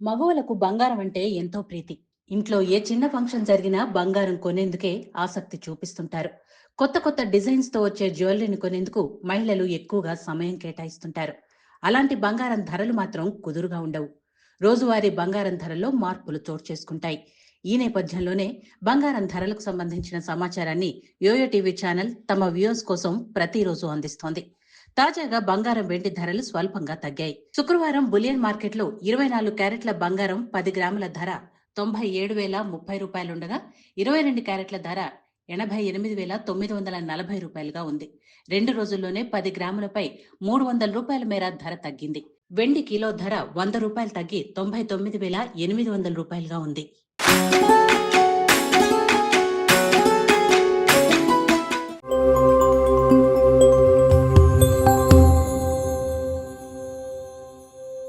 మగవులకు బంగారం అంటే ఎంతో ప్రీతి. ఇంట్లో ఏ చిన్న ఫంక్షన్ జరిగినా బంగారం కొనేందుకే ఆసక్తి చూపిస్తుంటారు. కొత్త కొత్త డిజైన్స్ తో వచ్చే జ్యువెలరీని కొనేందుకు మహిళలు ఎక్కువగా సమయం కేటాయిస్తుంటారు. అలాంటి బంగారం ధరలు మాత్రం కుదురుగా ఉండవు. రోజువారీ బంగారం ధరల్లో మార్పులు చోటు చేసుకుంటాయి. ఈ నేపథ్యంలోనే బంగారం ధరలకు సంబంధించిన సమాచారాన్ని యోయో టీవీ ఛానల్ తమ వ్యూవర్స్ కోసం ప్రతిరోజు అందిస్తోంది. తాజాగా బంగారం వెండి ధరలు స్వల్పంగా తగ్గాయి. శుక్రవారం బులియన్ మార్కెట్లో 24 క్యారెట్ల బంగారం 10 గ్రాముల ధర 97,030 రూపాయలుండగా, 22 క్యారెట్ల ధర 88,940 రూపాయలుగా ఉంది. 2 రోజుల్లోనే 10 గ్రాములపై 300 రూపాయల మేర ధర తగ్గింది. వెండి కిలో ధర 100 రూపాయలు తగ్గి 99,800 రూపాయలుగా ఉంది.